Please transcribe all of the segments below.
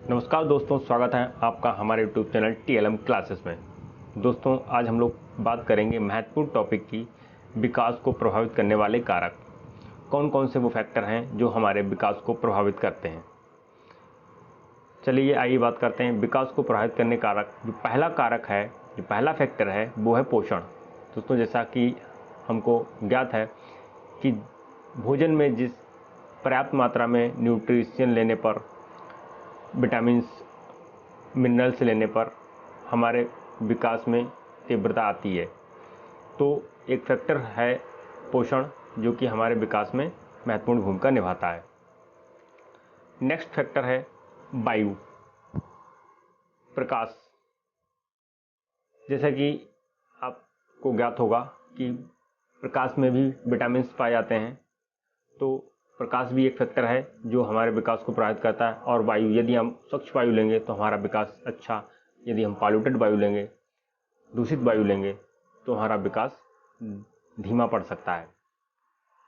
नमस्कार दोस्तों, स्वागत है आपका हमारे यूट्यूब चैनल TLM क्लासेस में। दोस्तों, आज हम लोग बात करेंगे महत्वपूर्ण टॉपिक की, विकास को प्रभावित करने वाले कारक। कौन कौन से वो फैक्टर हैं जो हमारे विकास को प्रभावित करते हैं। चलिए आइए बात करते हैं विकास को प्रभावित करने कारक। जो पहला कारक है, जो पहला फैक्टर है, वो है पोषण। दोस्तों, जैसा कि हमको ज्ञात है कि भोजन में जिस पर्याप्त मात्रा में न्यूट्रिशन लेने पर, विटामिन्स, मिनरल्स लेने पर हमारे विकास में तीव्रता आती है। तो एक फैक्टर है पोषण, जो कि हमारे विकास में महत्वपूर्ण भूमिका निभाता है। नेक्स्ट फैक्टर है वायु, प्रकाश। जैसा कि आपको ज्ञात होगा कि प्रकाश में भी विटामिन्स पाए जाते हैं, तो प्रकाश भी एक फैक्टर है जो हमारे विकास को प्रभावित करता है। और वायु, यदि हम स्वच्छ वायु लेंगे तो हमारा विकास अच्छा, यदि हम पॉल्यूटेड वायु लेंगे, दूषित वायु लेंगे, तो हमारा विकास धीमा पड़ सकता है।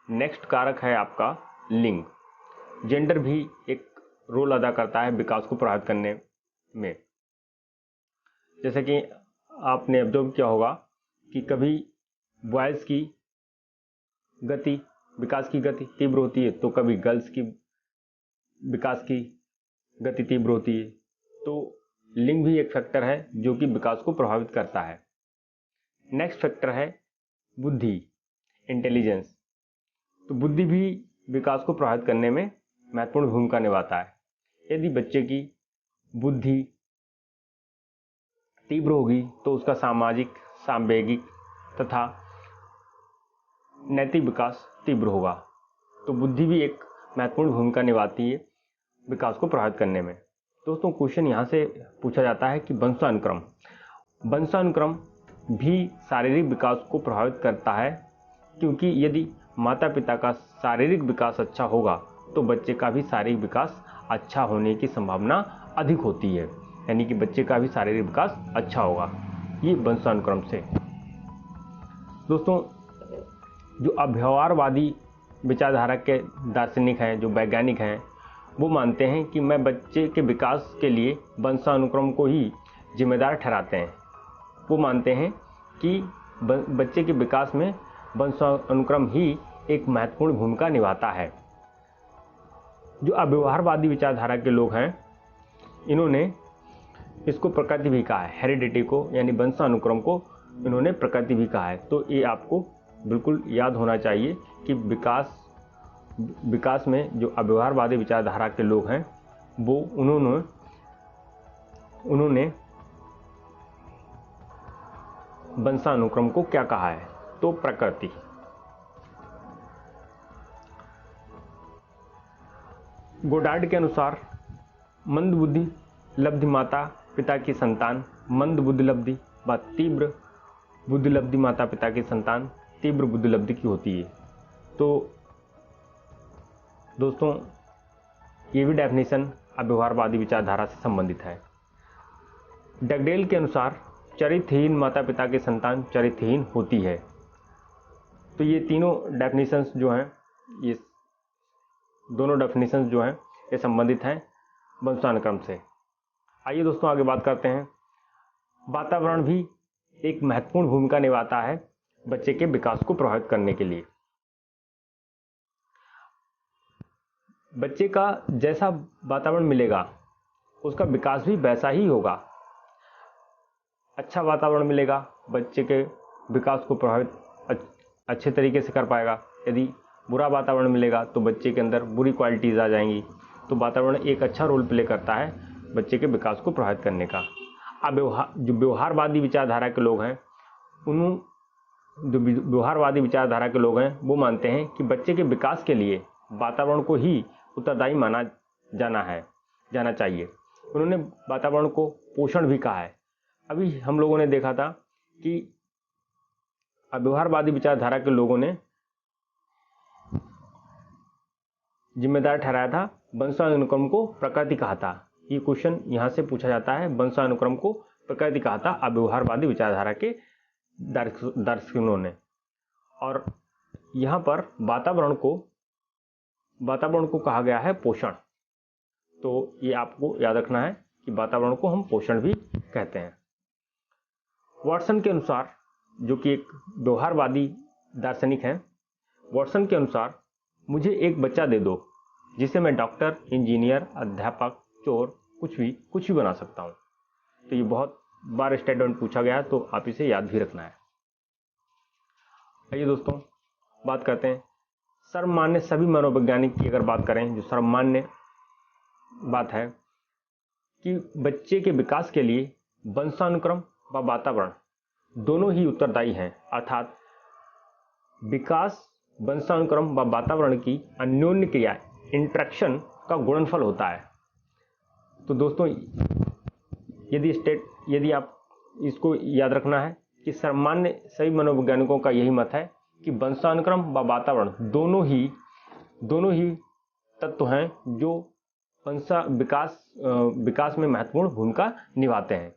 नेक्स्ट कारक है आपका लिंग। जेंडर भी एक रोल अदा करता है विकास को प्रभावित करने में। जैसे कि आपने ऑब्जर्व किया होगा कि कभी बॉयज़ की गति, विकास की गति तीव्र होती है, तो कभी गर्ल्स की विकास की गति तीव्र होती है। तो लिंग भी एक फैक्टर है जो कि विकास को प्रभावित करता है। नेक्स्ट फैक्टर है बुद्धि, इंटेलिजेंस। तो बुद्धि भी विकास को प्रभावित करने में महत्वपूर्ण भूमिका निभाता है। यदि बच्चे की बुद्धि तीव्र होगी तो उसका सामाजिक, सांवेगिक तथा नैतिक विकास तीव्र होगा। तो बुद्धि भी एक महत्वपूर्ण भूमिका निभाती है विकास को प्रभावित करने में। दोस्तों, क्वेश्चन यहाँ से पूछा जाता है कि वंशानुक्रम भी शारीरिक विकास को प्रभावित करता है, क्योंकि यदि माता पिता का शारीरिक विकास अच्छा होगा तो बच्चे का भी शारीरिक विकास अच्छा होने की संभावना अधिक होती है। यानी कि बच्चे का भी शारीरिक विकास अच्छा होगा, ये वंशानुक्रम से। दोस्तों, जो अव्यवहारवादी विचारधारा के दार्शनिक हैं, जो वैज्ञानिक हैं, वो मानते हैं कि मैं बच्चे के विकास के लिए वंशानुक्रम को ही जिम्मेदार ठहराते हैं। वो मानते हैं कि बच्चे के विकास में वंशानुक्रम ही एक महत्वपूर्ण भूमिका निभाता है। जो अव्यवहारवादी विचारधारा के लोग हैं, इन्होंने इसको प्रकृति भी कहा है, हेरिडिटी को, यानी वंशानुक्रम को इन्होंने प्रकृति भी कहा है। तो ये आपको बिल्कुल याद होना चाहिए कि विकास में जो अव्यवहारवादी विचारधारा के लोग हैं, वो उन्होंने वंशानुक्रम को क्या कहा है, तो प्रकृति। गोडार्ड के अनुसार मंद बुद्धि लब्धि माता पिता की संतान मंद बुद्धि लब्धि व तीव्र बुद्धि लब्धि माता पिता की संतान तीव्र बुद्धि लब्धि की होती है। तो दोस्तों, ये भी डेफिनेशन अव्यवहारवादी विचारधारा से संबंधित है। डगडेल के अनुसार चरित्रहीन माता पिता की संतान चरित्रहीन होती है। तो ये तीनों डेफिनेशंस जो हैं, ये दोनों डेफिनेशंस जो हैं, ये संबंधित हैं वंशानुक्रम से। आइए दोस्तों, आगे बात करते हैं। वातावरण भी एक महत्वपूर्ण भूमिका निभाता है बच्चे के विकास को प्रभावित करने के लिए। बच्चे का जैसा वातावरण मिलेगा, उसका विकास भी वैसा ही होगा। अच्छा वातावरण मिलेगा, बच्चे के विकास को प्रभावित अच्छे तरीके से कर पाएगा। यदि बुरा वातावरण मिलेगा तो बच्चे के अंदर बुरी क्वालिटीज़ आ जाएंगी। तो वातावरण एक अच्छा रोल प्ले करता है बच्चे के विकास को प्रभावित करने का। अब जो व्यवहारवादी विचारधारा के लोग हैं, वो मानते हैं कि बच्चे के विकास के लिए वातावरण को ही उत्तरदायी माना जाना चाहिए। उन्होंने वातावरण को पोषण भी कहा है। अभी हम लोगों ने देखा था कि अव्यवहारवादी विचारधारा के लोगों ने जिम्मेदार ठहराया था, वंशानुक्रम को प्रकृति कहा था। ये क्वेश्चन यहाँ से पूछा जाता है, वंशानुक्रम को प्रकृति कहा था अव्यवहारवादी विचारधारा के दार्शनिकों ने। और यहाँ पर वातावरण को कहा गया है पोषण। तो ये आपको याद रखना है कि वातावरण को हम पोषण भी कहते हैं। वॉटसन के अनुसार, जो कि एक व्यवहारवादी दार्शनिक हैं, वॉटसन के अनुसार मुझे एक बच्चा दे दो जिसे मैं डॉक्टर, इंजीनियर, अध्यापक, चोर, कुछ भी बना सकता हूँ। तो ये बहुत बार स्टेटमेंट पूछा गया है, तो आप इसे याद भी रखना है। आइए दोस्तों, बात करते हैं सर्वमान्य सभी मनोवैज्ञानिक की। अगर बात करें, जो सर्वमान्य बात है कि बच्चे के विकास के लिए वंशानुक्रम व वातावरण दोनों ही उत्तरदायी हैं, अर्थात विकास वंशानुक्रम व वातावरण की अन्योन्य क्रिया, इंटरेक्शन का गुणनफल होता है। तो दोस्तों, यदि आप इसको याद रखना है कि सामान्य सभी मनोवैज्ञानिकों का यही मत है कि वंशानुक्रम व वातावरण दोनों ही तत्व हैं जो विकास में महत्वपूर्ण भूमिका निभाते हैं।